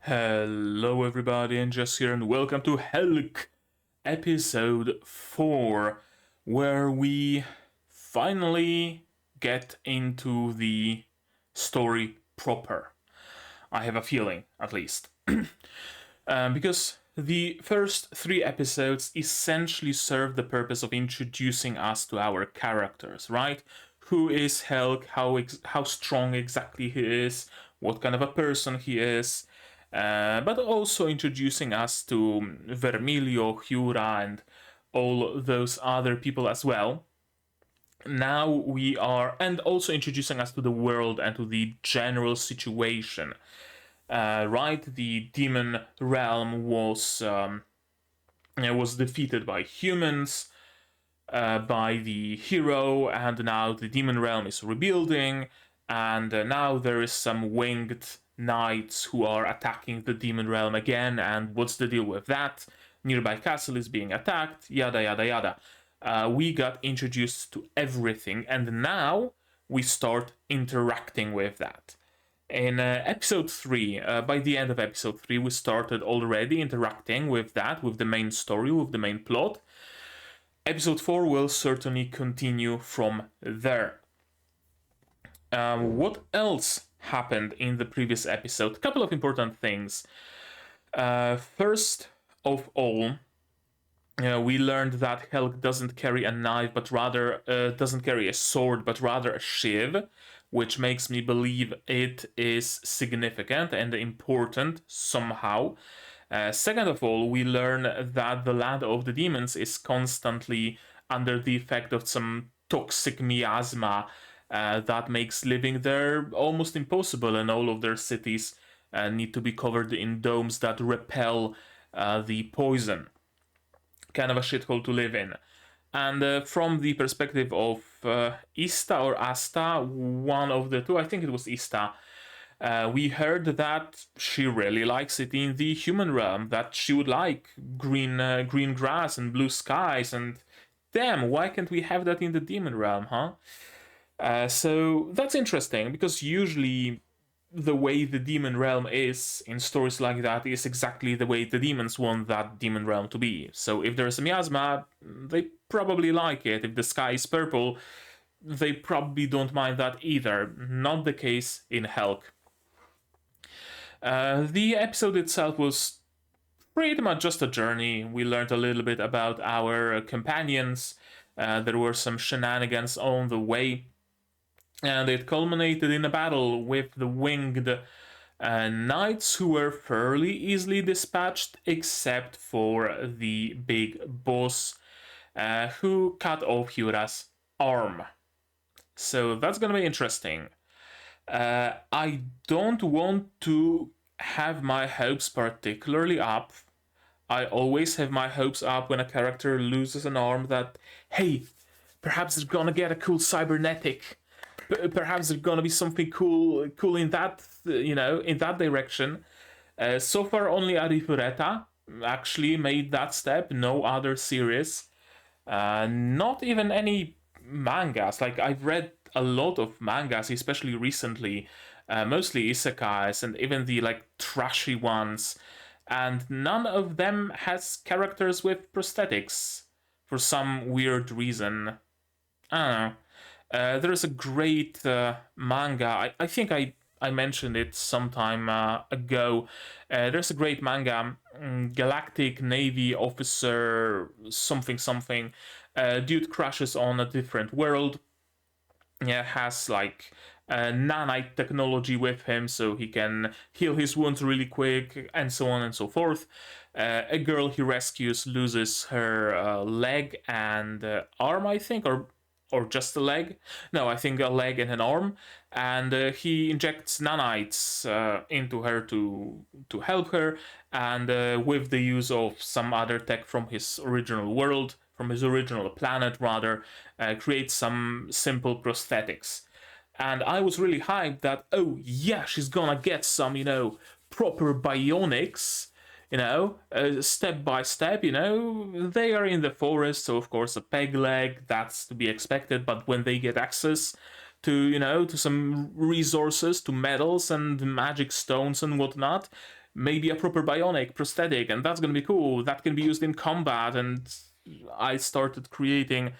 Hello everybody, and Jess here, and welcome to Helck episode 4, where we finally get into the story proper. I have a feeling, at least. Because the first 3 episodes essentially serve the purpose of introducing us to our characters, right? Who is Helck, how strong exactly he is, what kind of a person he is, but also introducing us to Vermilio, Hura, and all those other people as well. Now we are, and also introducing us to the world and to the general situation. Right, the demon realm was defeated by humans, by the hero, and now the demon realm is rebuilding, and now there is some winged knights who are attacking the demon realm again. And what's the deal with that? Nearby castle is being attacked, yada yada yada. We got introduced to everything, and now we start interacting with that. In episode 3, by the end of episode 3, we started already interacting with that, with the main story, with the main plot. Episode 4 will certainly continue from there. What else happened in the previous episode? A couple of important things. First of all, we learned that Helck doesn't carry a knife, but rather doesn't carry a sword, but rather a shiv, which makes me believe it is significant and important somehow. Second of all, we learn that the land of the demons is constantly under the effect of some toxic miasma that makes living there almost impossible, and all of their cities need to be covered in domes that repel the poison. Kind of a shithole to live in. And from the perspective of Ista or Asta, one of the two, I think it was Ista, we heard that she really likes it in the human realm, that she would like green grass and blue skies, and damn, why can't we have that in the demon realm, huh? So that's interesting, because usually the way the demon realm is in stories like that is exactly the way the demons want that demon realm to be. So if there's a miasma, they probably like it. If the sky is purple, they probably don't mind that either. Not the case in Helck. The episode itself was pretty much just a journey. We learned a little bit about our companions. There were some shenanigans on the way, and it culminated in a battle with the winged knights, who were fairly easily dispatched, except for the big boss, who cut off Hura's arm. So that's gonna be interesting. I don't want to have my hopes particularly up. I always have my hopes up when a character loses an arm, that, hey, perhaps they're gonna get a cool cybernetic. Perhaps there's gonna be something cool in that, in that direction. So far, only Arifureta actually made that step. No other series. Not even any mangas. Like, I've read a lot of mangas, especially recently, mostly isekais and even the trashy ones, and none of them has characters with prosthetics for some weird reason. I don't know. There's a great manga. I think I mentioned it some time ago. There's a great manga, Galactic Navy Officer something something. Dude crashes on a different world. Yeah, has nanite technology with him, so he can heal his wounds really quick, and so on and so forth. A girl he rescues loses her leg and arm, I think, or just a leg. No, I think a leg and an arm. And he injects nanites into her to help her, and with the use of some other tech from his original world, from his original planet rather, creates some simple prosthetics. And I was really hyped that, oh yeah, she's gonna get some, proper bionics, step by step. They are in the forest, so of course a peg leg, that's to be expected, but when they get access to some resources, to metals and magic stones and whatnot. Maybe a proper bionic prosthetic, and that's gonna be cool. That can be used in combat. And I started creating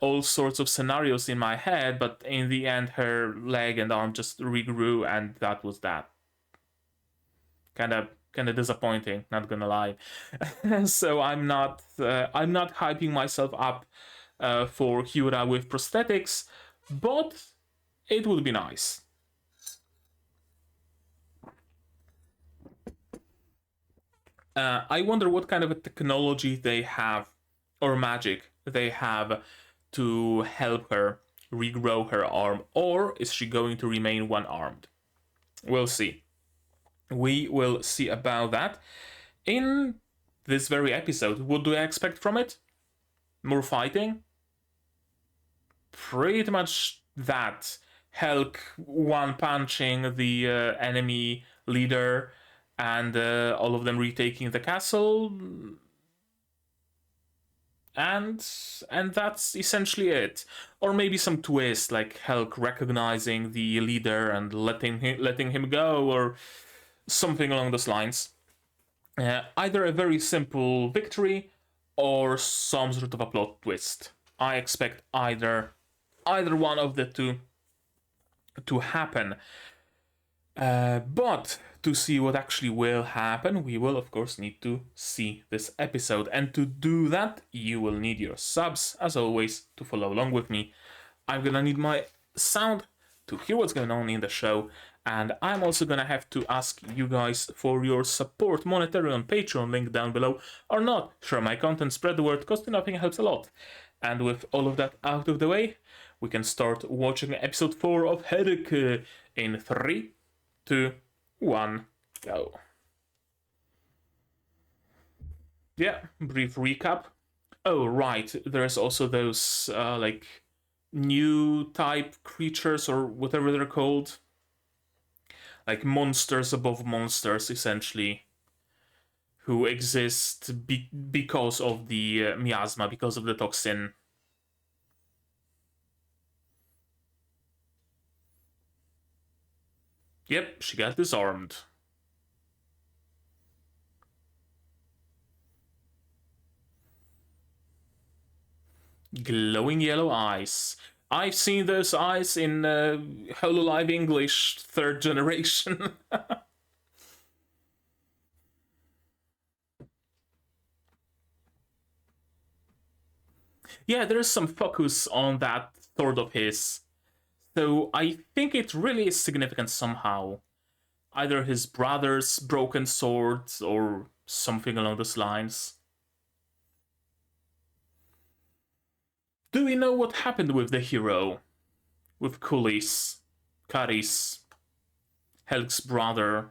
all sorts of scenarios in my head, but in the end, her leg and arm just regrew, and that was that. Kind of disappointing, not gonna lie. So I'm not hyping myself up for Hyura with prosthetics, but it would be nice. I wonder what kind of a technology they have, or magic they have, to help her regrow her arm, or is she going to remain one-armed? We'll see. We will see about that in this very episode. What do I expect from it? More fighting? Pretty much that. Helck one-punching the enemy leader, and all of them retaking the castle, and that's essentially it. Or maybe some twist, like Helck recognizing the leader and letting him go, or something along those lines. Either a very simple victory or some sort of a plot twist. I expect either one of the two to happen. But to see what actually will happen, we will of course need to see this episode. And to do that, you will need your subs, as always, to follow along with me. I'm gonna need my sound to hear what's going on in the show. And I'm also gonna have to ask you guys for your support, monetary on Patreon, link down below, or not. Share my content, spread the word, cost you nothing, helps a lot. And with all of that out of the way, we can start watching episode 4 of Helck in 3, 2, 1, go. Yeah, brief recap. Oh, right, there's also those, like, new type creatures, or whatever they're called. Like monsters above monsters, essentially, who exist because of the miasma, because of the toxin. Yep, she got disarmed. Glowing yellow eyes. I've seen those eyes in HoloLive English 3rd generation. Yeah, there's some focus on that sword of his. So I think it really is significant somehow. Either his brother's broken sword or something along those lines. Do we know what happened with the hero? With Karis, Helck's brother?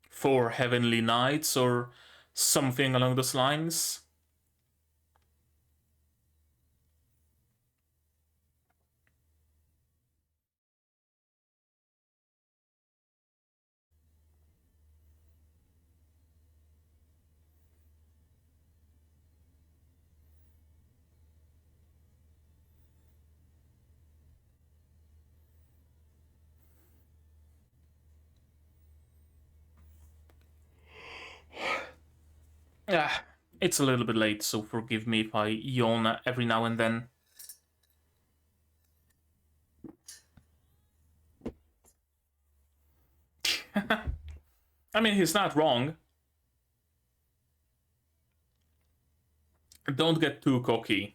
For Heavenly Knights or something along those lines? Ah, it's a little bit late, so forgive me if I yawn every now and then. I mean, he's not wrong. Don't get too cocky.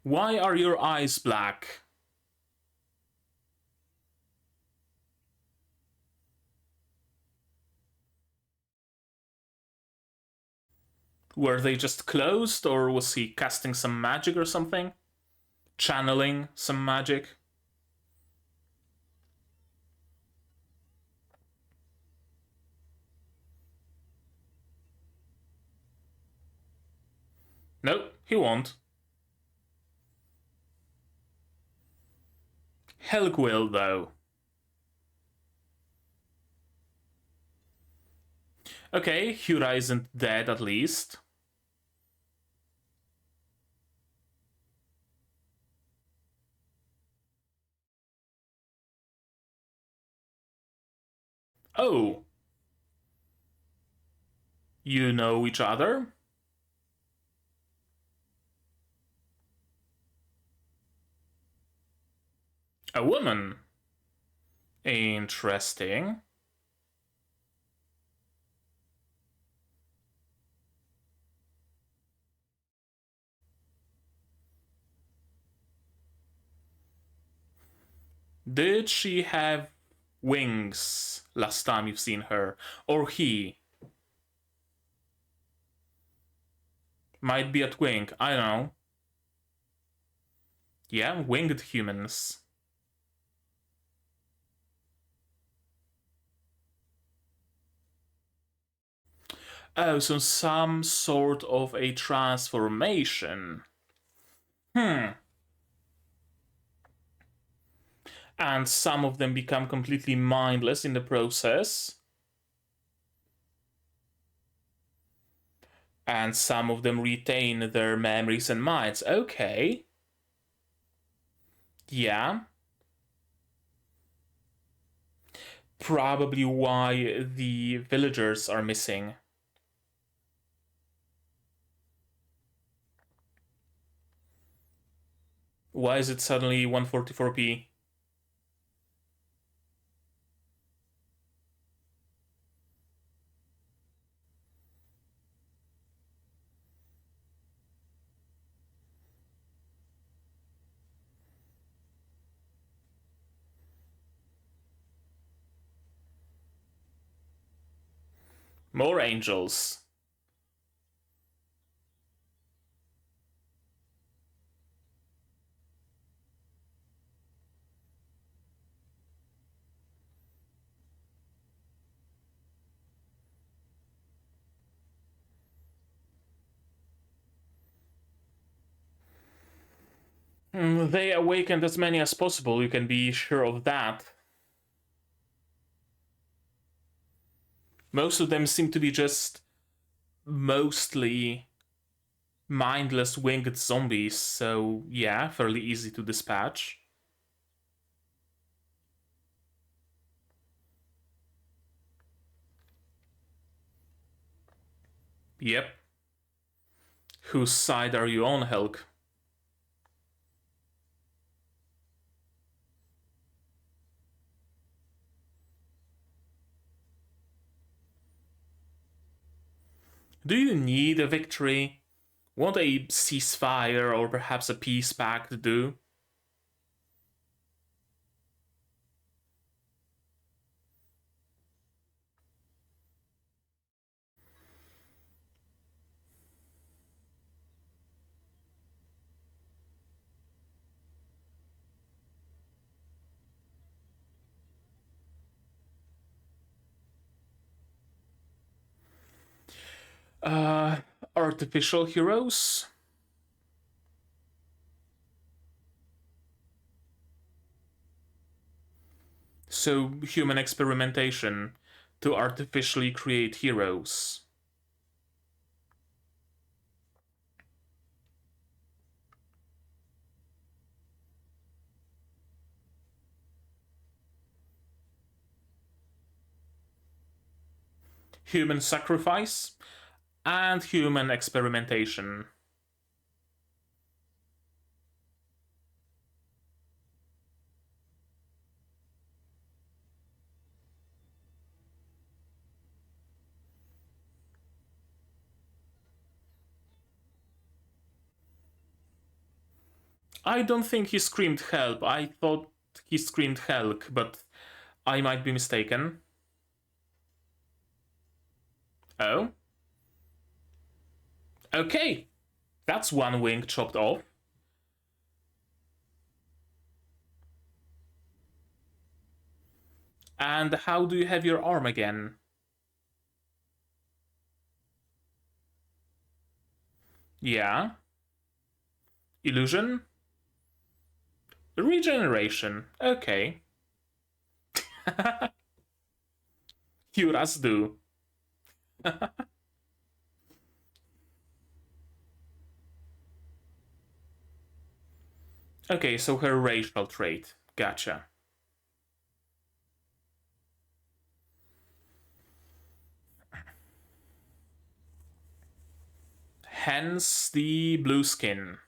Why are your eyes black? Were they just closed, or was he casting some magic or something? Channeling some magic? No, he won't. Helck will, though. Okay, Hura isn't dead at least. Oh. You know each other? A woman. Interesting. Did she have wings last time you've seen her? Or he? Might be a twink, I don't know. Yeah, winged humans. Oh, so some sort of a transformation. Hmm. And some of them become completely mindless in the process. And some of them retain their memories and minds. Okay. Yeah. Probably why the villagers are missing. Why is it suddenly 144p? More angels. They awakened as many as possible, you can be sure of that. Most of them seem to be just mostly mindless winged zombies, so yeah, fairly easy to dispatch. Yep. Whose side are you on, Helck? Do you need a victory? Won't a ceasefire or perhaps a peace pact do? Uh, Artificial heroes? So, human experimentation to artificially create heroes. Human sacrifice and human experimentation. I don't think he screamed help. I thought he screamed Helck, but I might be mistaken. Oh? Okay. That's one wing chopped off. And how do you have your arm again? Yeah. Illusion? Regeneration. Okay. Curas do. Okay, so her racial trait. Gotcha. Hence the blue skin.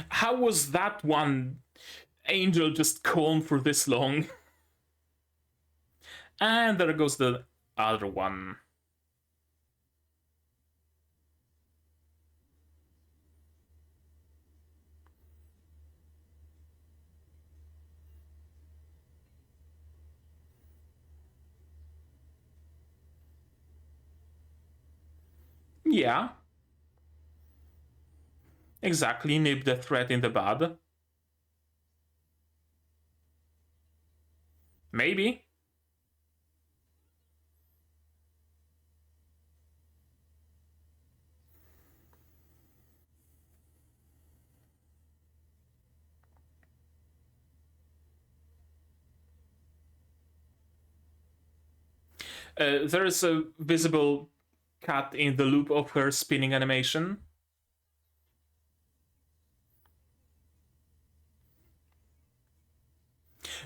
How was that one angel just calm for this long? And there goes the other one. Yeah, exactly. Nip the threat in the bud. Maybe. There is a visible cut in the loop of her spinning animation.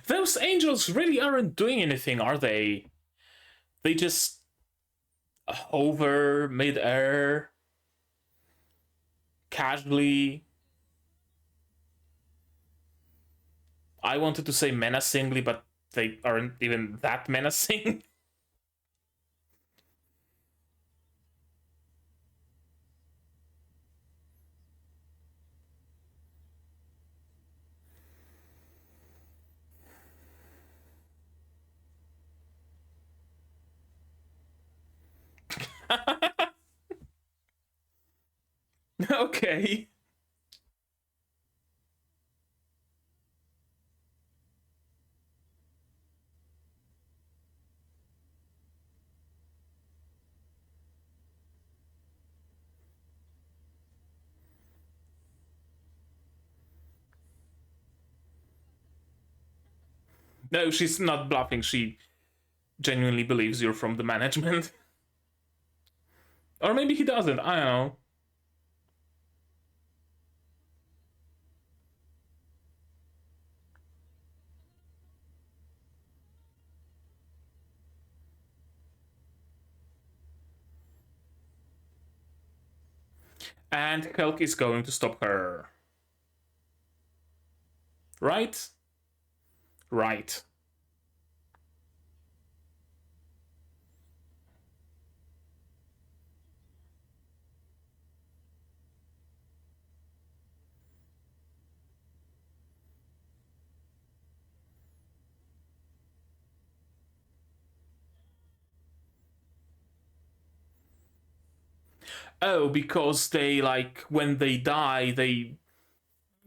Those angels really aren't doing anything, are they? They just hover mid-air, casually. I wanted to say menacingly, but they aren't even that menacing. Okay. No, she's not bluffing. She genuinely believes you're from the management. Or maybe he doesn't. I don't know. And Helck is going to stop her. Right? Right. Oh, because they, like, when they die, they.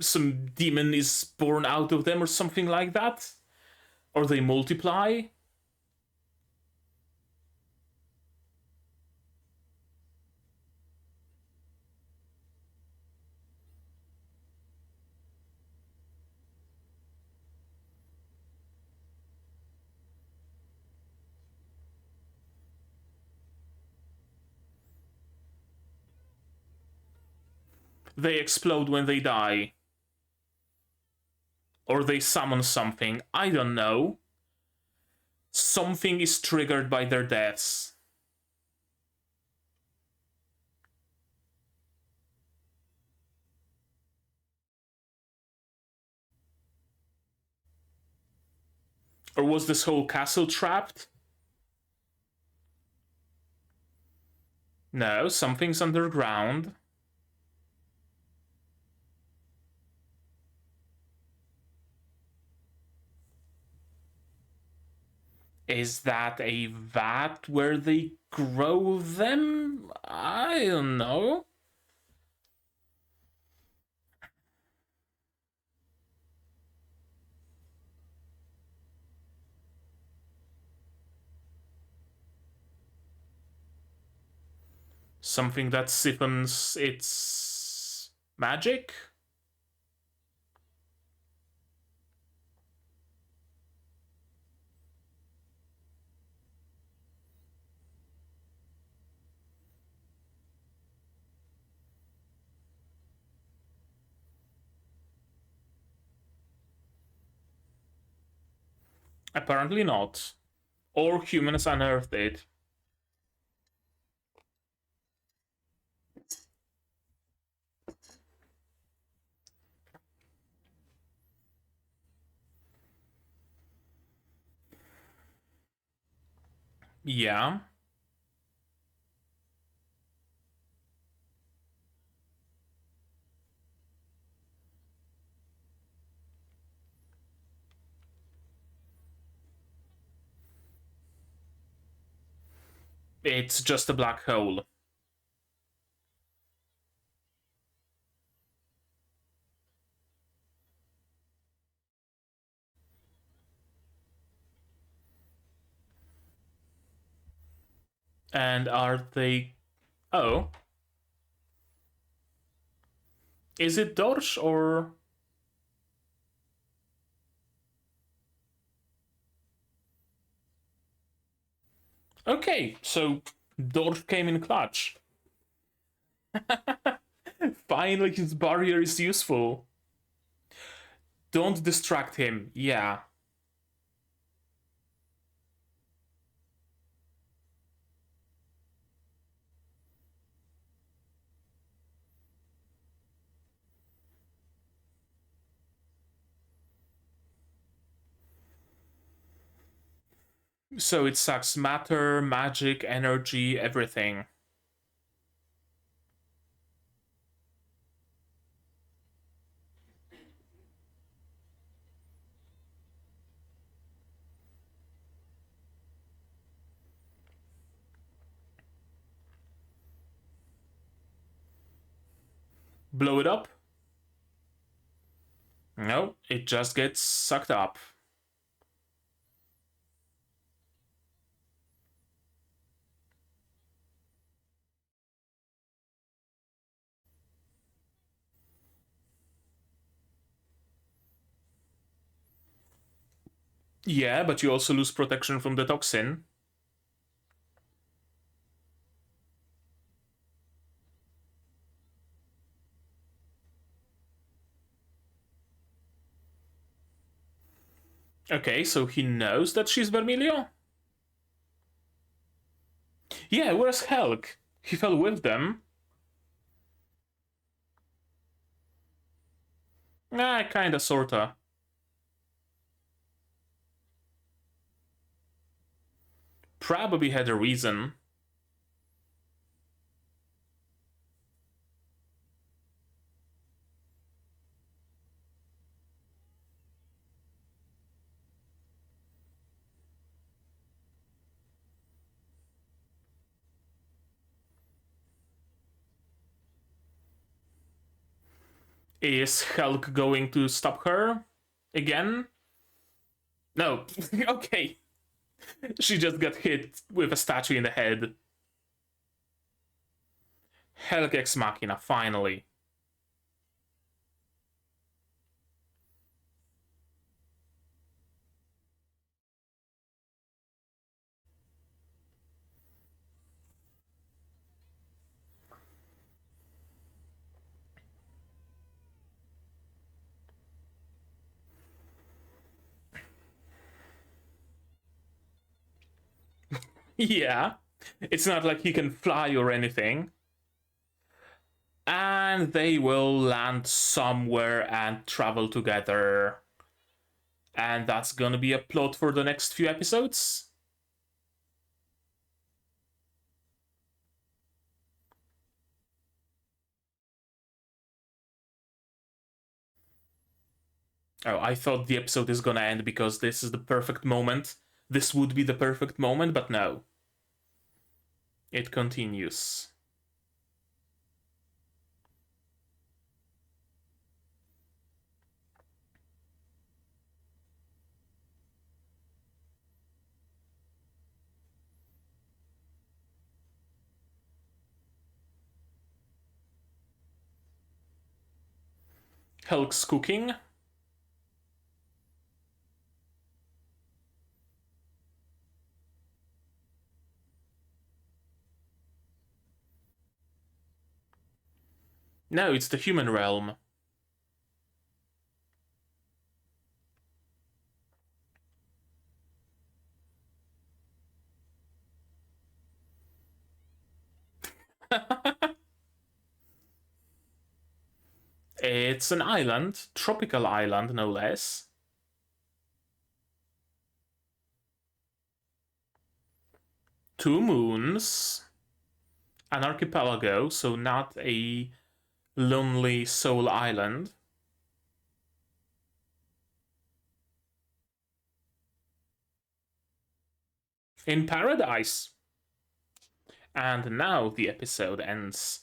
Some demon is born out of them or something like that? Or they multiply? They explode when they die. Or they summon something. I don't know. Something is triggered by their deaths. Or was this whole castle trapped? No, something's underground. Is that a vat where they grow them? I don't know. Something that siphons its magic? Apparently not. Or humans unearthed it. Yeah. It's just a black hole. And are they. Oh. Is it Dorsch or. Okay, so Dorsch came in clutch. Finally, his barrier is useful. Don't distract him. Yeah. So it sucks matter, magic, energy, everything. Blow it up? No, it just gets sucked up. Yeah, but you also lose protection from the toxin. Okay, so he knows that she's Vermilio? Yeah, where's Helck? He fell with them. Kinda, sorta. Probably had a reason. Is Helck going to stop her? Again? No. Okay. She just got hit with a statue in the head. Helck ex machina, finally. Yeah. It's not like he can fly or anything. And they will land somewhere and travel together. And that's gonna be a plot for the next few episodes. Oh, I thought the episode is gonna end because this is the perfect moment. this would be the perfect moment, but no. It continues. Helck's cooking. No, it's the human realm. It's an island, tropical island, no less. Two moons. An archipelago, so not a lonely soul island. In paradise. And now the episode ends.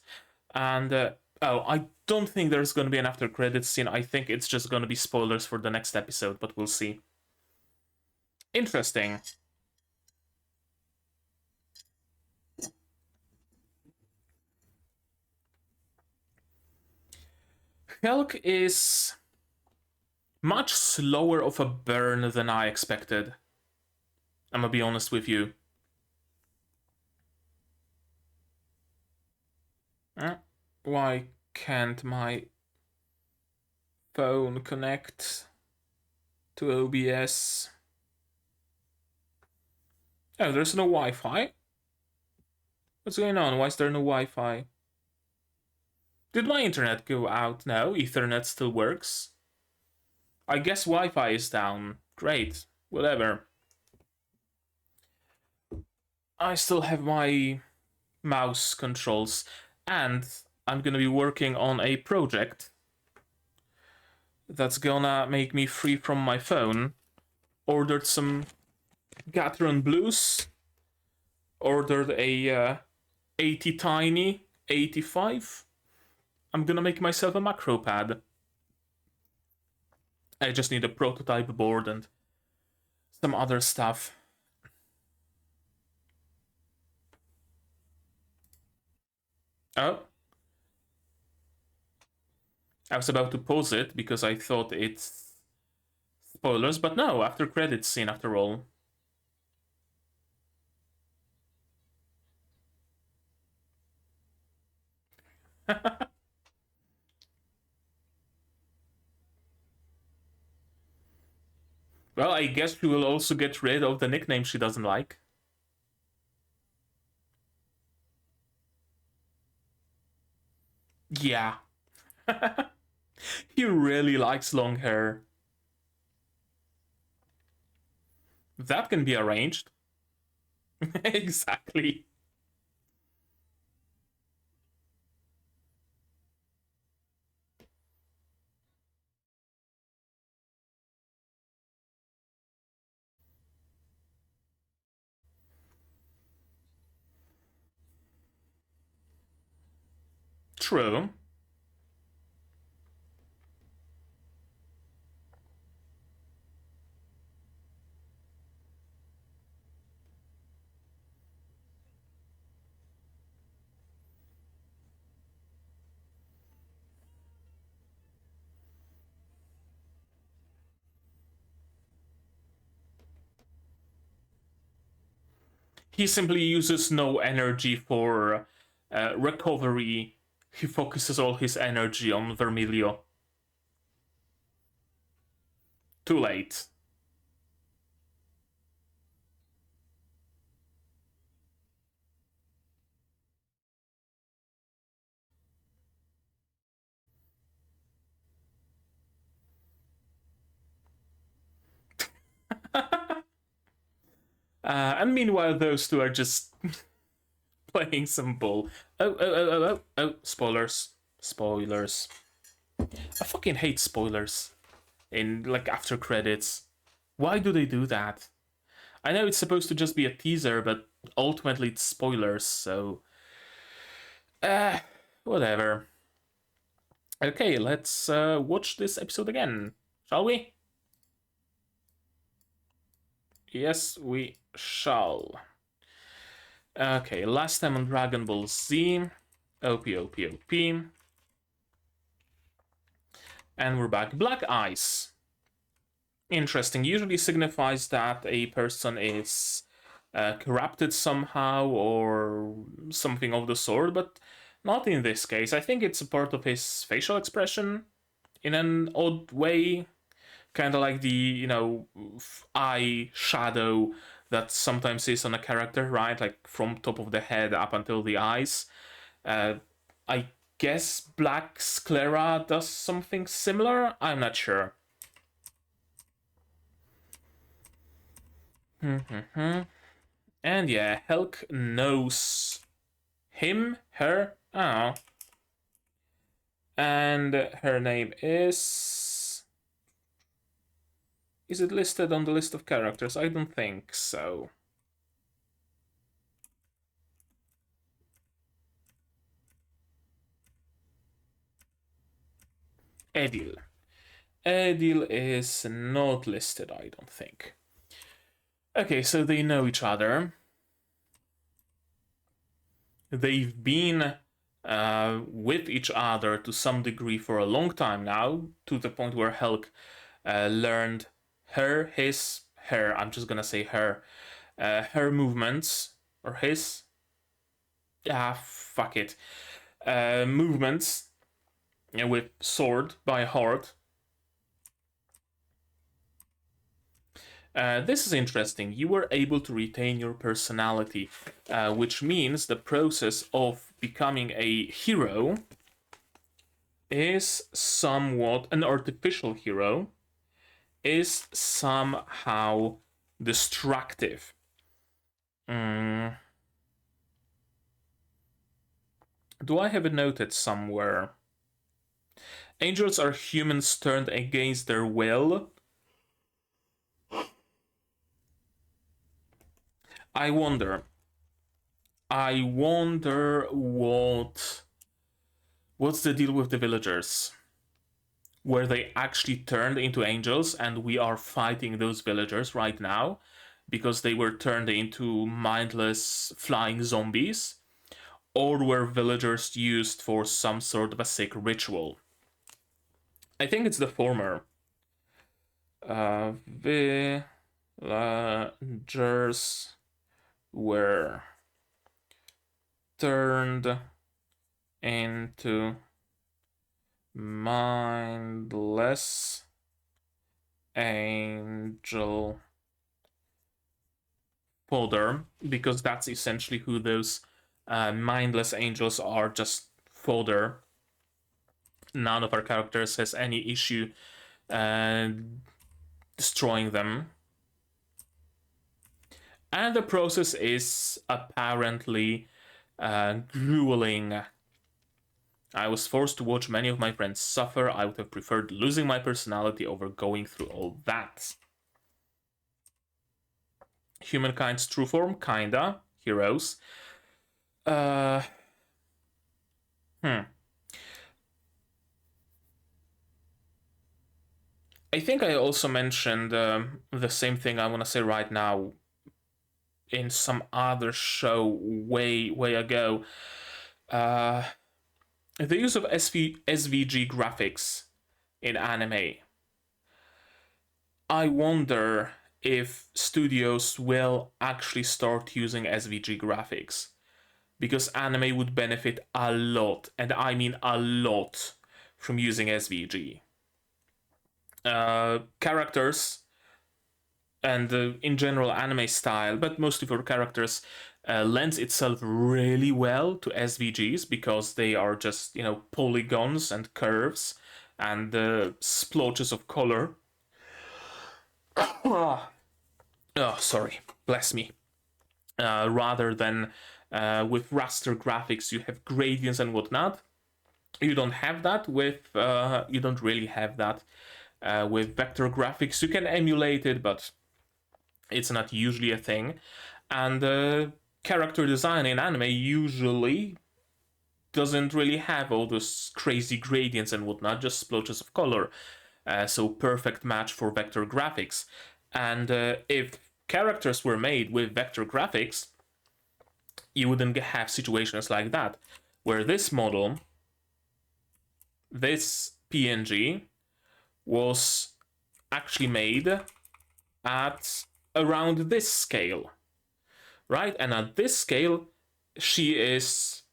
And, I don't think there's going to be an after credits scene. I think it's just going to be spoilers for the next episode, but we'll see. Interesting. Helck is much slower of a burn than I expected. I'm gonna be honest with you. Why can't my phone connect to OBS? Oh, there's no Wi-Fi? What's going on? Why is there no Wi-Fi? Did my internet go out? No, Ethernet still works. I guess Wi-Fi is down. Great, whatever. I still have my mouse controls, and I'm gonna be working on a project that's gonna make me free from my phone. Ordered some Gateron Blues. Ordered a 80 tiny 85. I'm gonna make myself a macro pad. I just need a prototype board and some other stuff. Oh. I was about to pause it because I thought it's spoilers, but no, after credits scene after all. Well, I guess she will also get rid of the nickname she doesn't like. Yeah. He really likes long hair. That can be arranged. Exactly. True. He simply uses no energy for recovery. He focuses all his energy on Vermilio. Too late. And meanwhile, those two are just playing some bull. Oh, spoilers. Spoilers. I fucking hate spoilers in, like, after credits. Why do they do that? I know it's supposed to just be a teaser, but ultimately it's spoilers, so whatever. Okay, let's watch this episode again, shall we? Yes, we shall. Okay, last time on Dragon Ball Z. OP, OP, OP. And we're back. Black eyes. Interesting. Usually signifies that a person is corrupted somehow or something of the sort, but not in this case. I think it's a part of his facial expression in an odd way. Kind of like the, eye shadow that sometimes is on a character, right? Like from top of the head up until the eyes. I guess Black Sclera does something similar? I'm not sure. And yeah, Helck knows him, her, oh. And her name is... Is it listed on the list of characters? I don't think so. Edil. Edil is not listed, I don't think. Okay, so they know each other. They've been with each other to some degree for a long time now, to the point where Helck learned her movements, or his, fuck it, movements with sword by heart. This is interesting. You were able to retain your personality, which means the process of becoming a hero is somewhat an artificial hero, is somehow destructive. Do I have it noted somewhere? Angels are humans turned against their will. I wonder what's the deal with the villagers? Where they actually turned into angels and we are fighting those villagers right now because they were turned into mindless flying zombies, or were villagers used for some sort of a sick ritual? I think it's the former. Villagers were turned into mindless angel fodder, because that's essentially who those mindless angels are, just fodder. None of our characters has any issue destroying them. And the process is apparently grueling. I was forced to watch many of my friends suffer. I would have preferred losing my personality over going through all that. Humankind's true form, kinda. Heroes. I think I also mentioned the same thing I want to say right now in some other show way ago. The use of SVG graphics in anime. I wonder if studios will actually start using SVG graphics, because anime would benefit a lot, and I mean a lot, from using SVG. Characters and in general anime style, but mostly for characters, lends itself really well to SVGs because they are just, polygons and curves and splotches of color. Oh, sorry, bless me. Rather than with raster graphics, you have gradients and whatnot. You don't have that with, you don't really have that with vector graphics. You can emulate it, but It's not usually a thing. And character design in anime usually doesn't really have all those crazy gradients and whatnot, just splotches of color. So perfect match for vector graphics. And if characters were made with vector graphics, you wouldn't have situations like that, where this model, this PNG, was actually made at around this scale, right? And at this scale, he is,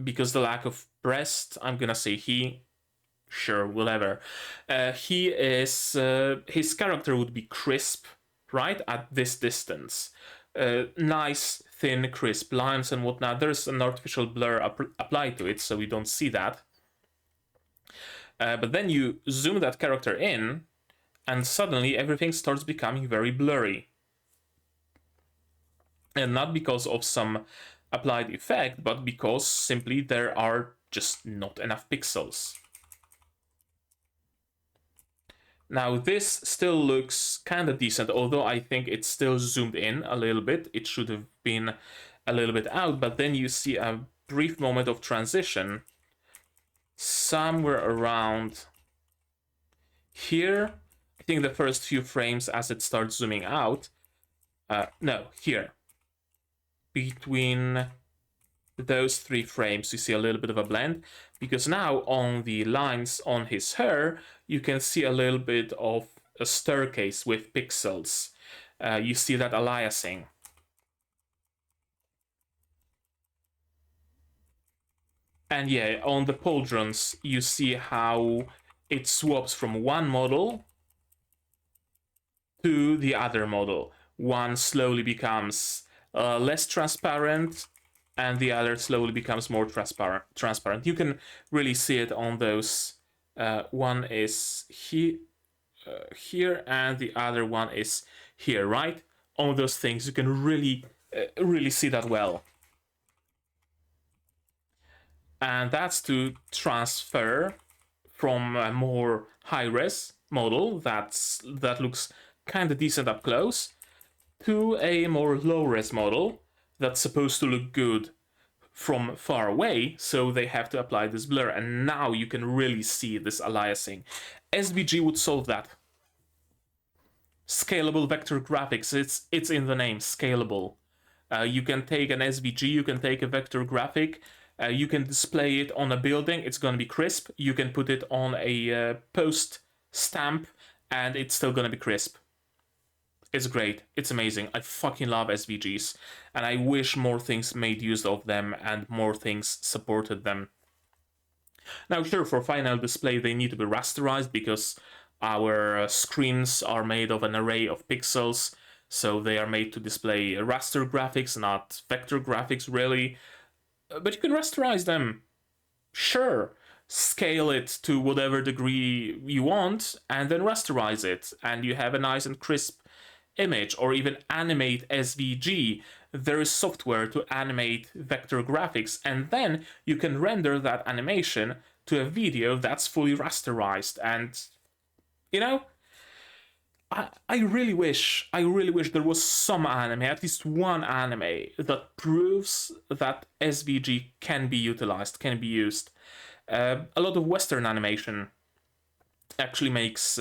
because the lack of breast, I'm gonna say he, sure, whatever. He is, his character would be crisp, right, at this distance. Nice, thin, crisp lines and whatnot. There's an artificial blur applied to it, so we don't see that. But then you zoom that character in, and suddenly everything starts becoming very blurry. And not because of some applied effect, but because simply there are just not enough pixels. Now this still looks kind of decent, although I think it's still zoomed in a little bit. It should have been a little bit out, but then you see a brief moment of transition somewhere around here. I think the first few frames as it starts zooming out. No, here. Between those 3 frames, you see a little bit of a blend, because now on the lines on his hair, you can see a little bit of a staircase with pixels. You see that aliasing. And yeah, on the pauldrons, you see how it swaps from one model to the other model. One slowly becomes less transparent, and the other slowly becomes more transparent. You can really see it on those. One is here, and the other one is here, right? On those things, you can really see that well. And that's to transfer from a more high-res model that looks kind of decent up close to a more low-res model that's supposed to look good from far away, so they have to apply this blur, and now you can really see this aliasing. SVG would solve that. Scalable vector graphics, it's in the name, scalable. You can take an SVG, you can take a vector graphic, you can display it on a building, it's going to be crisp. You can put it on a post stamp, and it's still going to be crisp. It's great. It's amazing. I fucking love SVGs, and I wish more things made use of them and more things supported them. Now, sure, for final display, they need to be rasterized because our screens are made of an array of pixels, so they are made to display raster graphics, not vector graphics, really. But you can rasterize them. Sure. Scale it to whatever degree you want, and then rasterize it, and you have a nice and crisp image. Or even animate SVG. There is software to animate vector graphics, and then you can render that animation to a video that's fully rasterized. And you know, I really wish there was some anime, at least one anime, that proves that SVG can be utilized, can be used. A lot of Western animation actually makes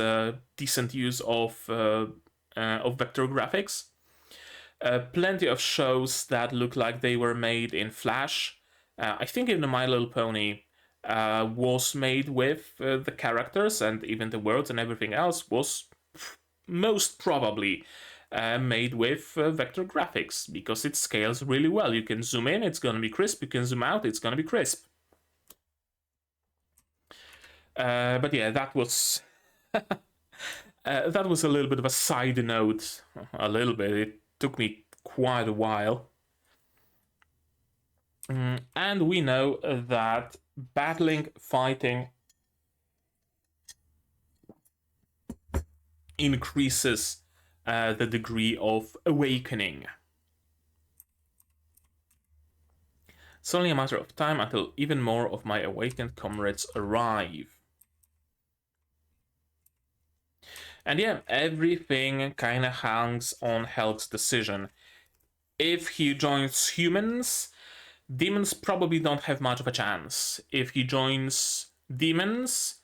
decent use of vector graphics. Plenty of shows that look like they were made in Flash. I think even My Little Pony was made with the characters, and even the worlds and everything else was most probably made with vector graphics, because it scales really well. You can zoom in, it's going to be crisp. You can zoom out, it's going to be crisp. But yeah, that was that was a little bit of a side note. A little bit. It took me quite a while. And we know that battling, fighting increases the degree of awakening. It's only a matter of time until even more of my awakened comrades arrive. And yeah, everything kind of hangs on Helck's decision. If he joins humans, demons probably don't have much of a chance. If he joins demons,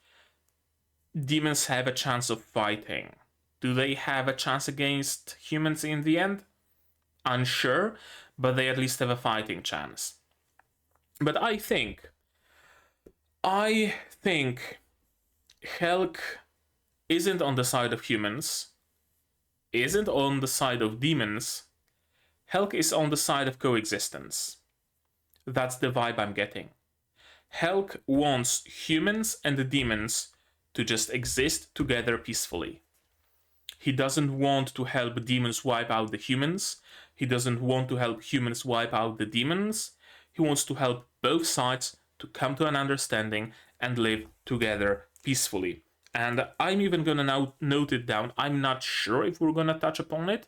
demons have a chance of fighting. Do they have a chance against humans in the end? Unsure, but they at least have a fighting chance. But I think Helck isn't on the side of humans, isn't on the side of demons. Helck is on the side of coexistence. That's the vibe I'm getting. Helck wants humans and the demons to just exist together peacefully. He doesn't want to help demons wipe out the humans. He doesn't want to help humans wipe out the demons. He wants to help both sides to come to an understanding and live together peacefully. And I'm even gonna now note it down. I'm not sure if we're gonna touch upon it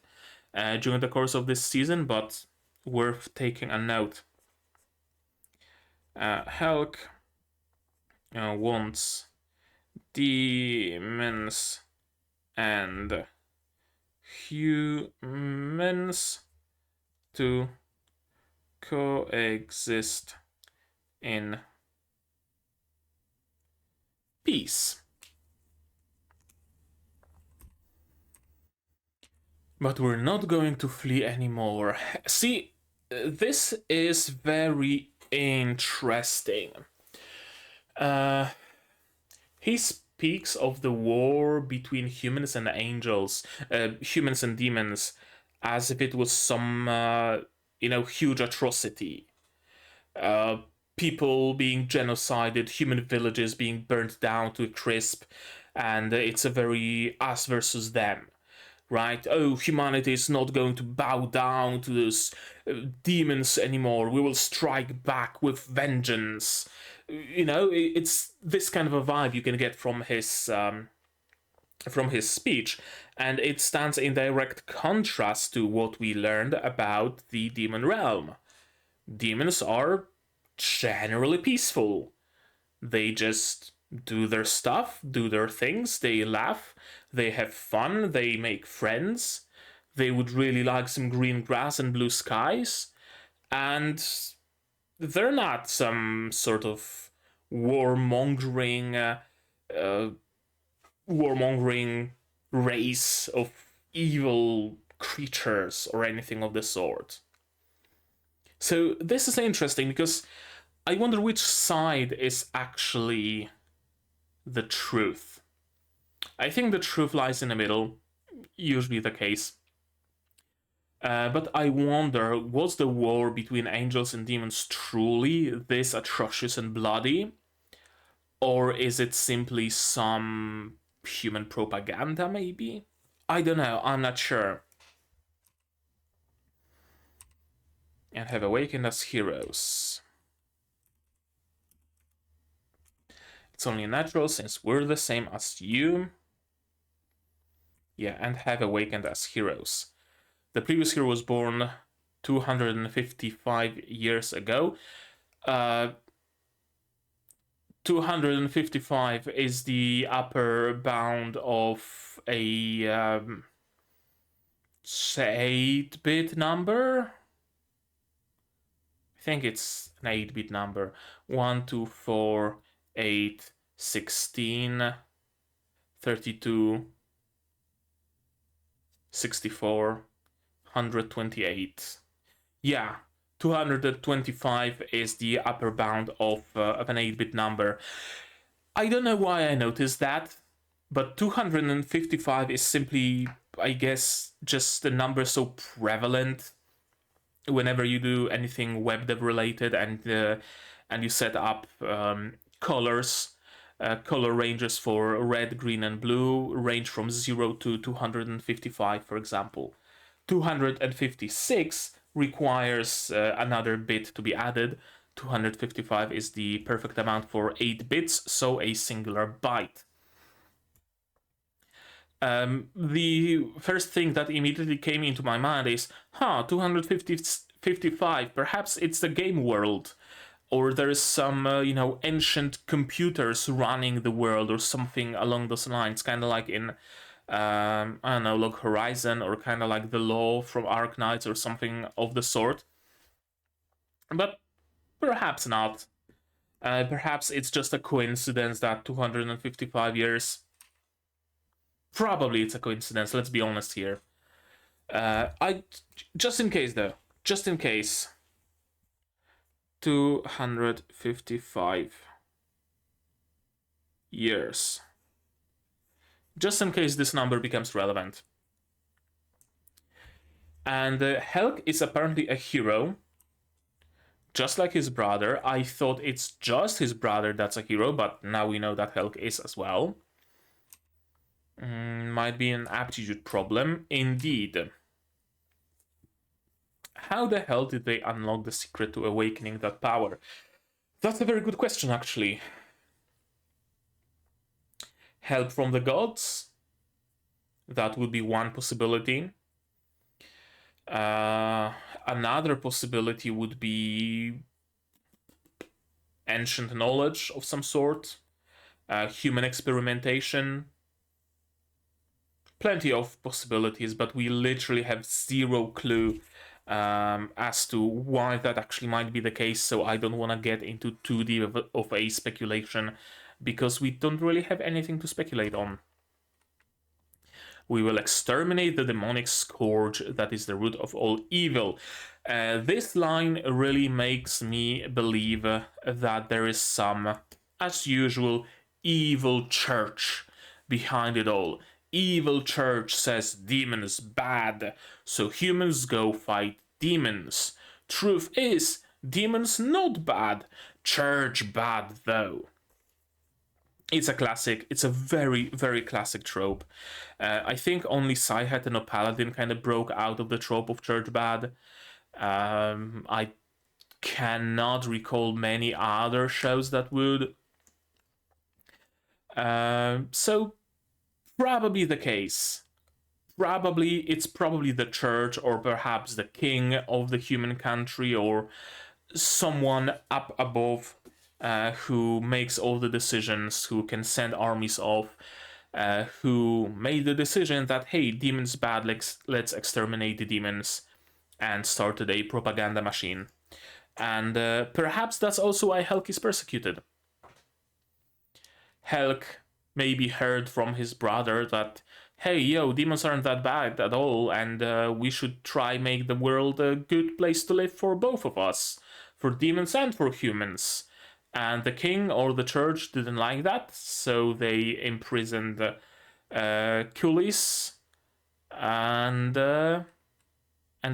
during the course of this season, but worth taking a note. Helck wants demons and humans to coexist in peace. But we're not going to flee anymore. See, this is very interesting. He speaks of the war between humans and angels, humans and demons, as if it was some, huge atrocity. People being genocided, human villages being burnt down to a crisp, and it's a very us versus them. Right? Oh, humanity is not going to bow down to those demons anymore. We will strike back with vengeance. It's this kind of a vibe you can get from his speech, and it stands in direct contrast to what we learned about the demon realm. Demons are generally peaceful. They just do their stuff, do their things, they laugh, they have fun, they make friends, they would really like some green grass and blue skies, and they're not some sort of warmongering race of evil creatures or anything of the sort. So this is interesting because I wonder which side is actually the truth. I think the truth lies in the middle, usually the case. But I wonder, was the war between angels and demons truly this atrocious and bloody? Or is it simply some human propaganda, maybe? I don't know, I'm not sure. And have awakened as heroes. It's only natural since we're the same as you. Yeah, and have awakened as heroes. The previous hero was born 255 years ago. 255 is the upper bound of a 8-bit number. I think it's an 8-bit number. 1, 2, 4, 8, 16, 32, 64, 128. Yeah, 225 is the upper bound of an 8-bit number. I don't know why I noticed that, but 255 is simply, I guess, just a number so prevalent whenever you do anything web dev related and you set up colors. Color ranges for red, green, and blue range from 0 to 255, for example. 256 requires another bit to be added. 255 is the perfect amount for 8 bits, so a singular byte. The first thing that immediately came into my mind is, 255, perhaps it's the game world, or there's some, ancient computers running the world, or something along those lines, kind of like in I don't know, Log Horizon, or kind of like the Law from Arknights or something of the sort. But perhaps not. Perhaps it's just a coincidence that 255 years. Probably it's a coincidence, let's be honest here. Just in case though, just in case. 255 years. Just in case this number becomes relevant. And Helck is apparently a hero, just like his brother. I thought it's just his brother that's a hero, but now we know that Helck is as well. Might be an aptitude problem. Indeed. How the hell did they unlock the secret to awakening that power? That's a very good question, actually. Help from the gods? That would be one possibility. Another possibility would be ancient knowledge of some sort, human experimentation. Plenty of possibilities, but we literally have zero clue as to why that actually might be the case, so I don't want to get into too deep of a speculation, because we don't really have anything to speculate on. We will exterminate the demonic scourge that is the root of all evil. This line really makes me believe that there is some, as usual, evil church behind it all. Evil church says demons bad, so humans go fight demons. Truth is, demons not bad, church bad though. It's a classic. It's a very, very classic trope. I think only Psyhat and Paladin kind of broke out of the trope of church bad. I cannot recall many other shows that would. So probably the case. It's probably the church, or perhaps the king of the human country, or someone up above who makes all the decisions, who can send armies off, who made the decision that, hey, demons bad, let's exterminate the demons, and started a propaganda machine. And perhaps that's also why Helck is persecuted. Helck maybe heard from his brother that, hey, yo, demons aren't that bad at all, and we should try make the world a good place to live for both of us, for demons and for humans. And the king or the church didn't like that, so they imprisoned Kulis and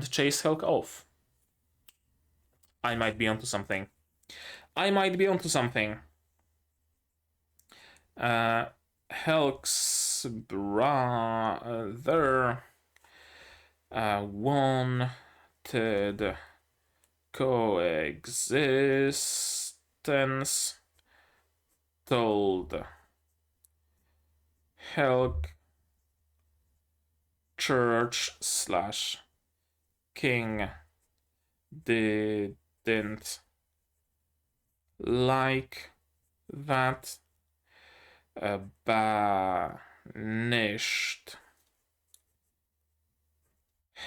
chased Helck off. I might be onto something. Helck's brother wanted coexistence, told Helck church / king didn't like that, banished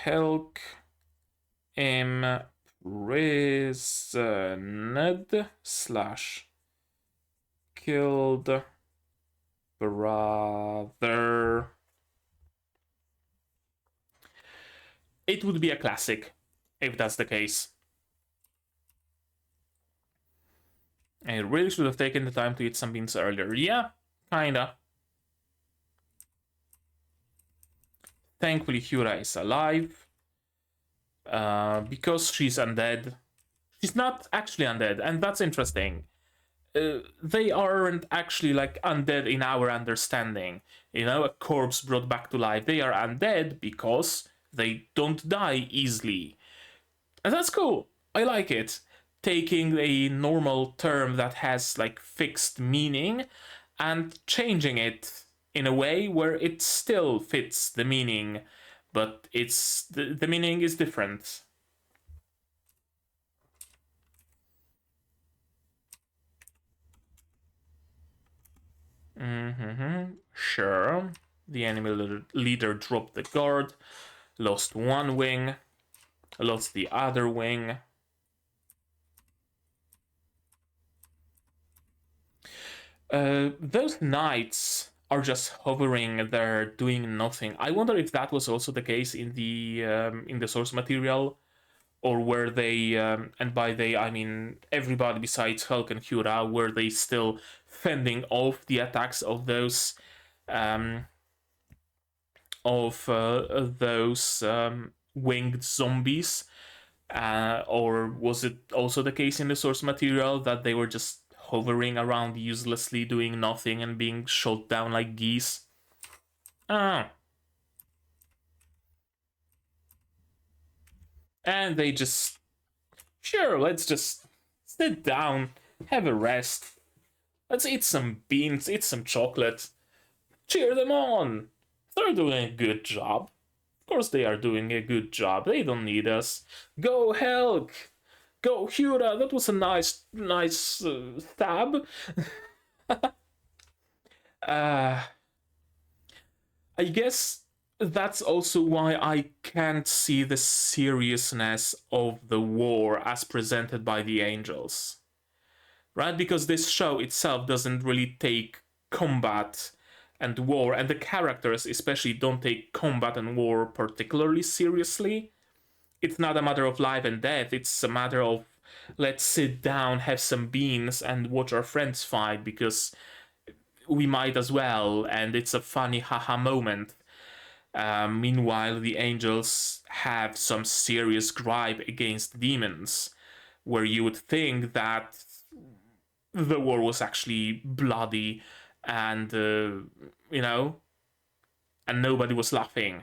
Helck, imprisoned / killed brother. It would be a classic if that's the case. I really should have taken the time to eat some beans earlier. Yeah, kinda. Thankfully, Hura is alive. Because she's undead. She's not actually undead, and that's interesting. They aren't actually like undead in our understanding. You know, a corpse brought back to life. They are undead because they don't die easily. And that's cool. I like it. Taking a normal term that has like fixed meaning and changing it in a way where it still fits the meaning, but the meaning is different. Sure. The enemy leader dropped the guard, lost one wing, lost the other wing. Those knights are just hovering there, doing nothing. I wonder if that was also the case in the source material, or were they, and by they I mean everybody besides Helck and Hura, were they still fending off the attacks of those winged zombies? Or was it also the case in the source material that they were just hovering around uselessly, doing nothing and being shot down like geese? Ah. And they just, sure, let's just sit down, have a rest. Let's eat some beans, eat some chocolate. Cheer them on. They're doing a good job. Of course they are doing a good job. They don't need us. Go Helck! Go Hura! That was a nice stab. I guess that's also why I can't see the seriousness of the war as presented by the angels. Right? Because this show itself doesn't really take combat and war, and the characters especially don't take combat and war particularly seriously. It's not a matter of life and death, it's a matter of let's sit down, have some beans, and watch our friends fight because we might as well, and it's a funny haha moment. Meanwhile, the angels have some serious gripe against demons, where you would think that the war was actually bloody and, and nobody was laughing.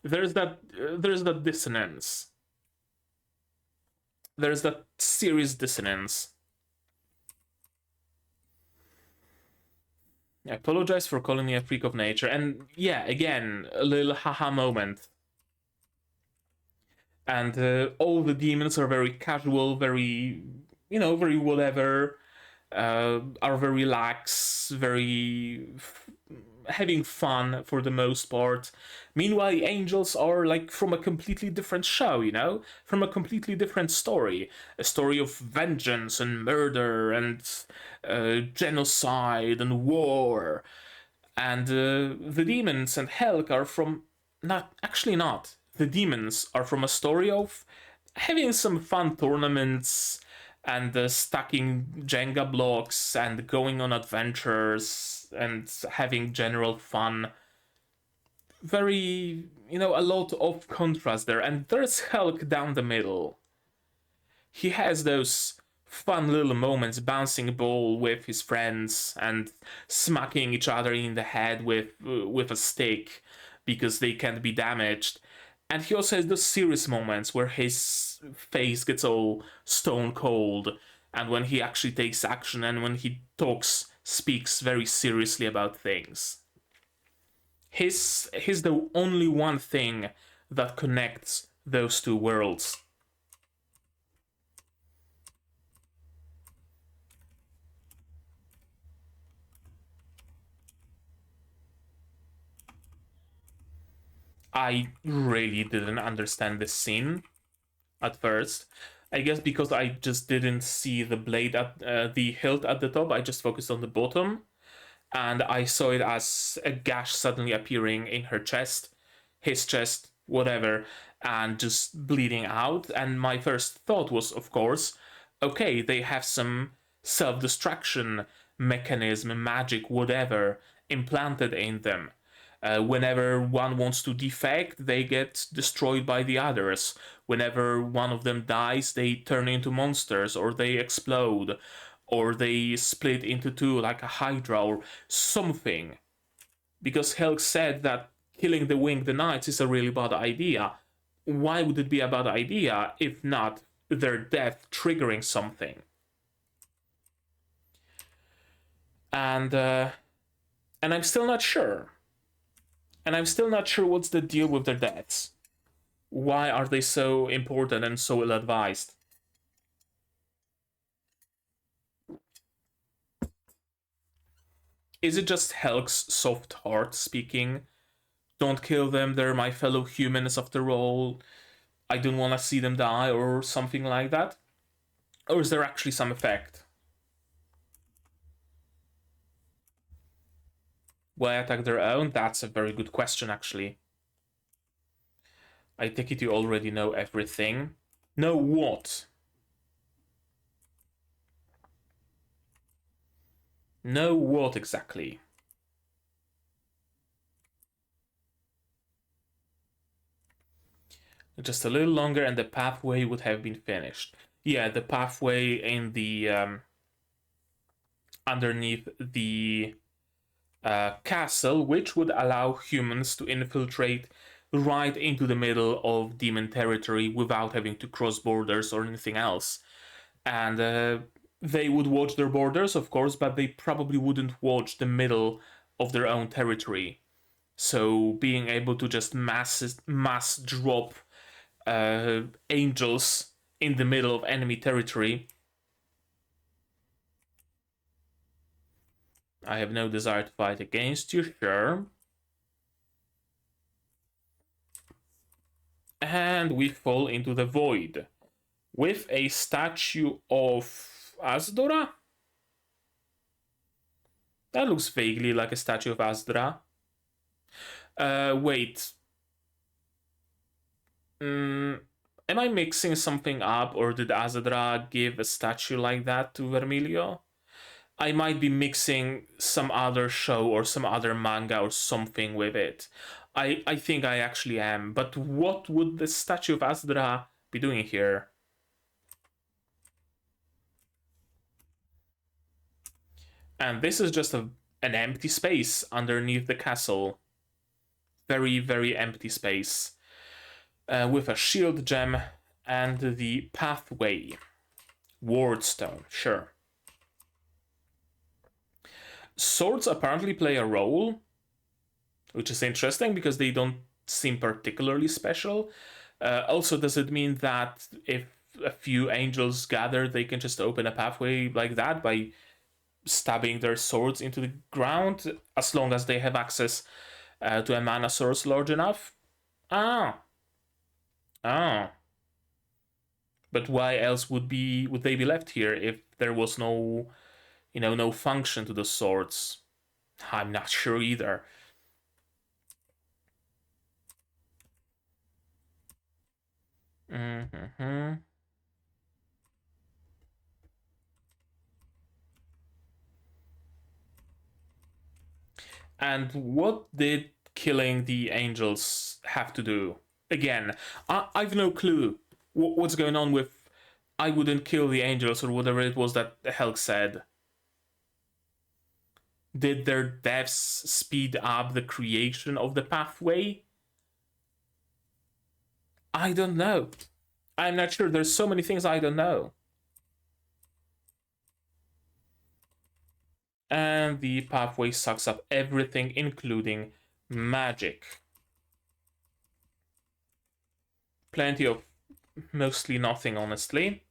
There's that dissonance. There's that serious dissonance. I apologize for calling me a freak of nature. And yeah, again, a little haha moment. And all the demons are very casual, very, very whatever. Are very lax, very having fun for the most part. Meanwhile, the angels are like from a completely different show, from a completely different story. A story of vengeance and murder and genocide and war. And the demons and Helck are from not. The demons are from a story of having some fun tournaments and stacking Jenga blocks and going on adventures and having general fun. Very, a lot of contrast there. And there's Helck down the middle. He has those fun little moments bouncing a ball with his friends and smacking each other in the head with a stick because they can't be damaged. And he also has those serious moments where his face gets all stone cold, and when he actually takes action and when he speaks very seriously about things. He's the only one thing that connects those two worlds. I really didn't understand this scene at first. I guess because I just didn't see the blade at the hilt at the top, I just focused on the bottom. And I saw it as a gash suddenly appearing in her chest, his chest, whatever, and just bleeding out. And my first thought was, of course, okay, they have some self destruction mechanism, magic, whatever, implanted in them. Whenever one wants to defect, they get destroyed by the others. Whenever one of them dies, they turn into monsters or they explode or they split into two like a hydra or something. Because Helck said that killing the winged knights is a really bad idea. Why would it be a bad idea if not their death triggering something? And I'm still not sure. And I'm still not sure what's the deal with their deaths. Why are they so important and so ill-advised? Is it just Helck's soft heart speaking? Don't kill them, they're my fellow humans after all. I don't want to see them die, or something like that? Or is there actually some effect? Why attack their own? That's a very good question, actually. I take it you already know everything. Know what? Know what exactly? Just a little longer and the pathway would have been finished. Yeah, the pathway in the underneath the castle, which would allow humans to infiltrate right into the middle of demon territory without having to cross borders or anything else. And they would watch their borders, of course, but they probably wouldn't watch the middle of their own territory. So being able to just mass drop angels in the middle of enemy territory. I have no desire to fight against you, sure. And we fall into the void with a statue of Asdora. That looks vaguely like a statue of Asdra. Wait. Am I mixing something up, or did Asdra give a statue like that to Vermilio? I might be mixing some other show or some other manga or something with it. I think I actually am. But what would the statue of Asdra be doing here? And this is just an empty space underneath the castle. Very, very empty space. With a shield gem and the pathway. Wardstone, sure. Swords apparently play a role, which is interesting because they don't seem particularly special. Also, does it mean that if a few angels gather, they can just open a pathway like that by stabbing their swords into the ground, as long as they have access to a mana source large enough? Ah. But why else would they be left here if there was no, no function to the swords? I'm not sure either. Mm-hmm. And what did killing the angels have to do? Again, I've no clue what's going on with I wouldn't kill the angels or whatever it was that Helck said. Did their deaths speed up the creation of the pathway? I don't know. I'm not sure. There's so many things I don't know. And the pathway sucks up everything, including magic. Plenty of mostly nothing, honestly.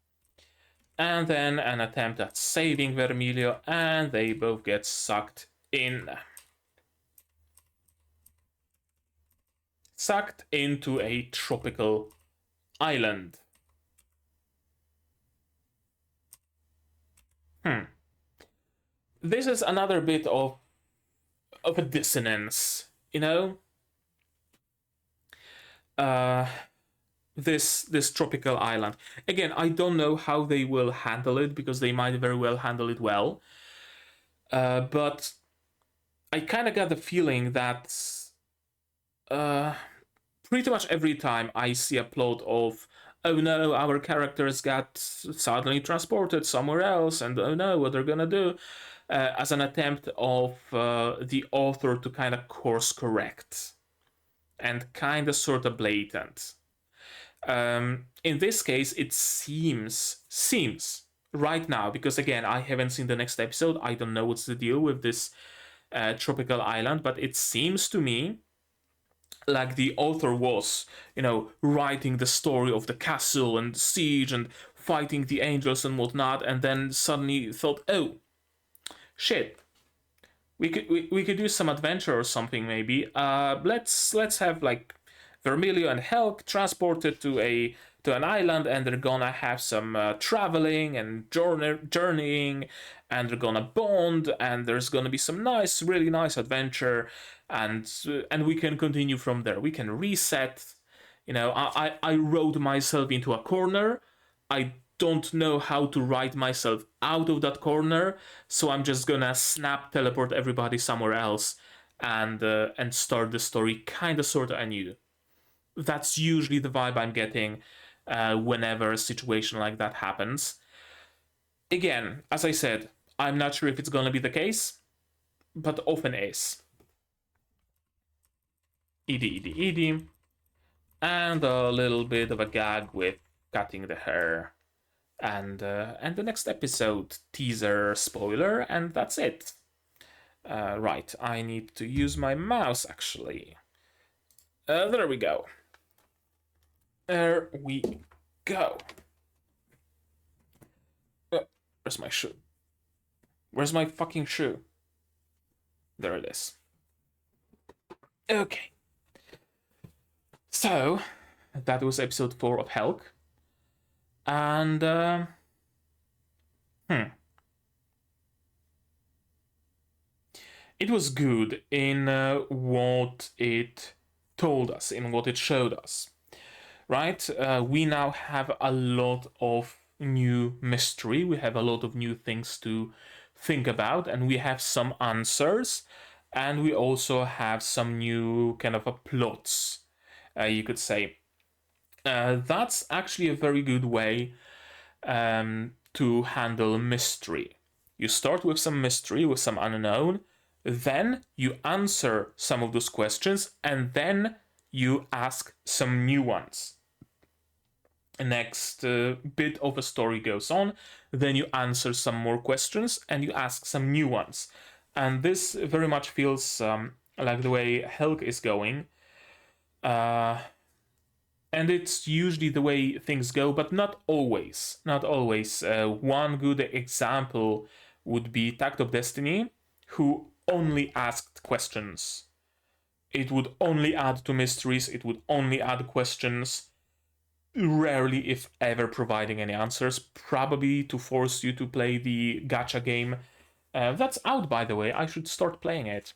And then an attempt at saving Vermilio, and they both get sucked in. Sucked into a tropical island. This is another bit of a dissonance, this tropical island. Again, I don't know how they will handle it, because they might very well handle it well. But I kind of got the feeling that pretty much every time I see a plot of, oh no, our characters got suddenly transported somewhere else, and oh no, what they're gonna do, as an attempt of the author to kind of course correct and kind of sort of blatant. In this case, it seems right now, because again, I haven't seen the next episode, I don't know what's the deal with this tropical island, but it seems to me like the author was, writing the story of the castle and the siege and fighting the angels and whatnot, and then suddenly thought, oh, shit, we could do some adventure or something maybe. Let's have like Vermilio and Helck transported to an island, and they're gonna have some traveling and journeying, and they're gonna bond, and there's gonna be some really nice adventure, and we can continue from there. We can reset. I rode myself into a corner. I don't know how to write myself out of that corner, so I'm just gonna snap teleport everybody somewhere else and start the story kind of sort of anew. That's usually the vibe I'm getting whenever a situation like that happens. Again, as I said, I'm not sure if it's gonna be the case, but often is. Edie, Edie, Edie. And a little bit of a gag with cutting the hair. And the next episode teaser spoiler, and that's it. Right, I need to use my mouse actually. There we go. There we go. Where's my shoe? Where's my fucking shoe? There it is. Okay. So, that was episode 4 of Helck. And, it was good in what it told us, in what it showed us. Right? We now have a lot of new mystery. We have a lot of new things to think about, and we have some answers, and we also have some new kind of plots, you could say. That's actually a very good way to handle mystery. You start with some mystery, with some unknown, then you answer some of those questions, and then you ask some new ones. Next bit of a story goes on, then you answer some more questions and you ask some new ones. And this very much feels like the way Helck is going. And it's usually the way things go, but not always. Not always. One good example would be Tact of Destiny, who only asked questions. It would only add to mysteries, it would only add questions, rarely, if ever, providing any answers, probably to force you to play the gacha game. That's out, by the way, I should start playing it.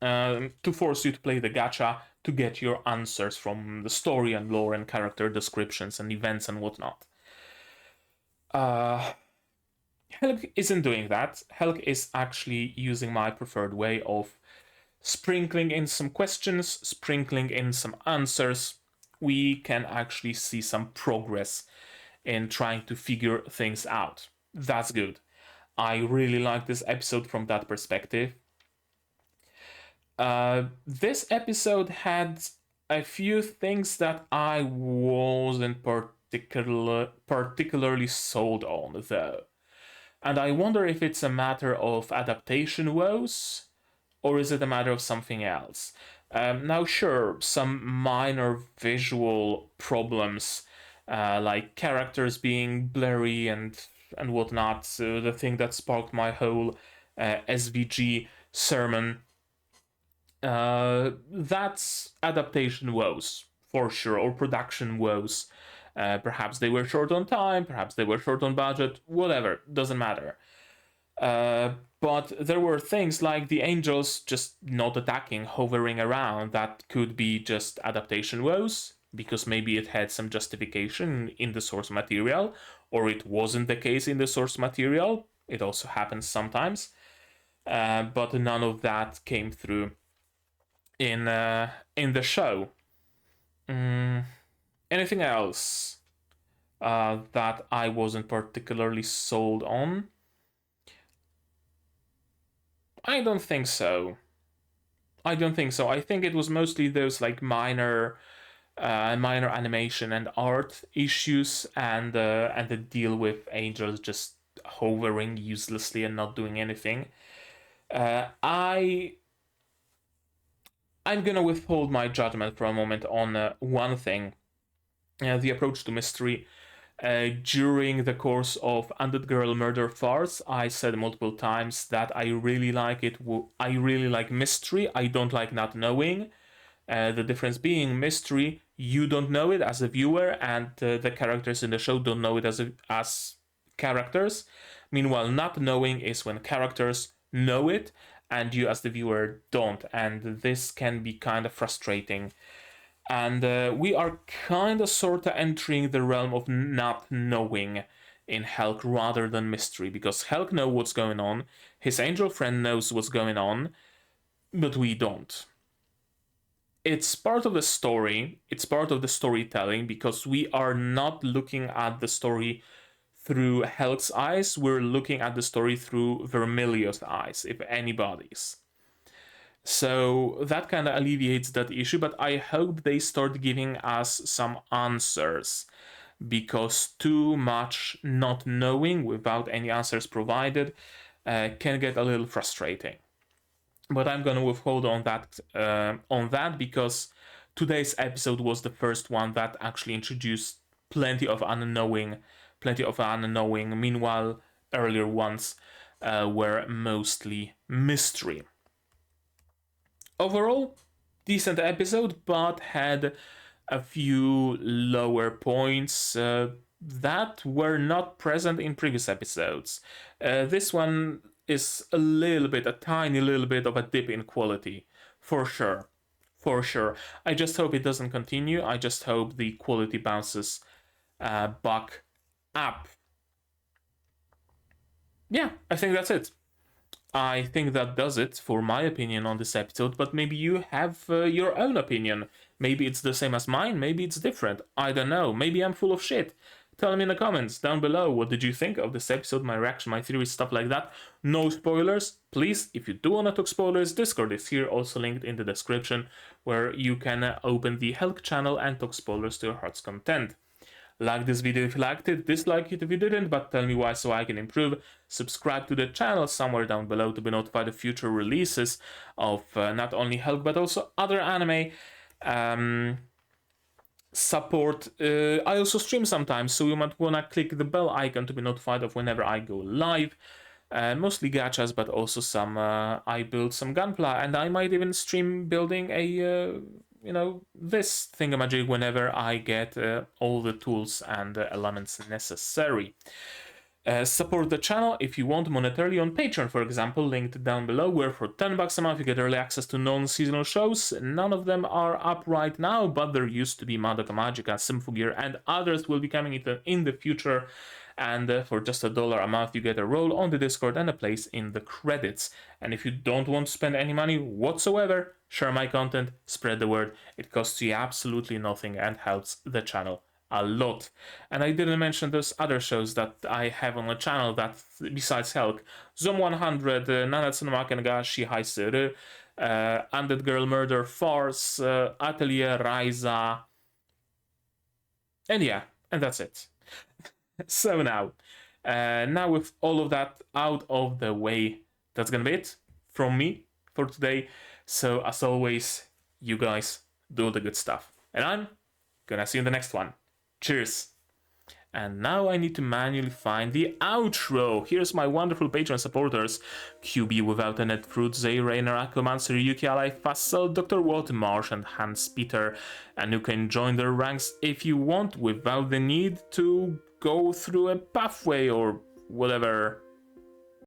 To force you to play the gacha to get your answers from the story and lore and character descriptions and events and whatnot. Helck isn't doing that. Helck is actually using my preferred way of sprinkling in some questions, sprinkling in some answers. We can actually see some progress in trying to figure things out. That's good. I really like this episode from that perspective. This episode had a few things that I wasn't particularly sold on, though. And I wonder if it's a matter of adaptation woes, or is it a matter of something else? Now, sure, some minor visual problems, like characters being blurry and whatnot, the thing that sparked my whole SVG sermon. That's adaptation woes, for sure, or production woes. Perhaps they were short on time, perhaps they were short on budget, whatever, doesn't matter. But there were things like the angels just not attacking, hovering around, that could be just adaptation woes, because maybe it had some justification in the source material, or it wasn't the case in the source material. It also happens sometimes. But none of that came through in the show. Anything else that I wasn't particularly sold on? I don't think so. I think it was mostly those like minor animation and art issues, and the deal with angels just hovering uselessly and not doing anything. I'm gonna withhold my judgment for a moment on one thing, the approach to mystery. During the course of Undead Girl Murder Farce, I said multiple times that I really like it. I really like mystery. I don't like not knowing. The difference being mystery, you don't know it as a viewer, and the characters in the show don't know it as characters. Meanwhile, not knowing is when characters know it and you as the viewer don't, and this can be kind of frustrating. And we are kind of sort of entering the realm of not knowing in Helck rather than mystery, because Helck knows what's going on, his angel friend knows what's going on, but we don't. It's part of the story, it's part of the storytelling, because we are not looking at the story through Helck's eyes, we're looking at the story through Vermilio's eyes, if anybody's. So that kind of alleviates that issue, but I hope they start giving us some answers, because too much not knowing without any answers provided can get a little frustrating. But I'm gonna withhold on that because today's episode was the first one that actually introduced plenty of unknowing. Meanwhile, earlier ones were mostly mystery. Overall, decent episode, but had a few lower points that were not present in previous episodes. This one is a tiny little bit of a dip in quality, for sure. For sure. I just hope it doesn't continue. I just hope the quality bounces back up. Yeah, I think that's it. I think that does it for my opinion on this episode, but maybe you have your own opinion. Maybe it's the same as mine, maybe it's different. I don't know. Maybe I'm full of shit. Tell me in the comments down below, what did you think of this episode, my reaction, my theories, stuff like that. No spoilers. Please, if you do want to talk spoilers, Discord is here, also linked in the description, where you can open the Helck channel and talk spoilers to your heart's content. Like this video if you liked it, dislike it if you didn't, but tell me why so I can improve. Subscribe to the channel somewhere down below to be notified of future releases of not only Helck but also other anime. Support. I also stream sometimes, so you might wanna click the bell icon to be notified of whenever I go live. Mostly gachas, but also some. I build some gunpla, and I might even stream building a. This thingamajig whenever I get all the tools and elements necessary. Support the channel if you want monetarily on Patreon, for example, linked down below, where for $10 a month you get early access to non-seasonal shows. None of them are up right now, but there used to be Madoka Magica, Symphogear, and others will be coming in the future. And for just $1 a month you get a role on the Discord and a place in the credits. And if you don't want to spend any money whatsoever, share my content, spread the word. It costs you absolutely nothing and helps the channel a lot. And I didn't mention those other shows that I have on the channel that besides Helck: Zom 100, Nanatsu no Maken ga Shihai Suru, Undead Girl Murder Farce, Atelier Raiza, and yeah, and that's it. So now with all of that out of the way, that's gonna be it from me for today. So as always, you guys do the good stuff, and I'm gonna see you in the next one. Cheers! And now I need to manually find the outro. Here's my wonderful Patreon supporters: QB Without a Net Fruit, Zay Rainer, Aquamancer, Yuki Ally, Fassel, Dr. Walt, Marsh, and Hans Peter. And you can join their ranks if you want without the need to go through a pathway or whatever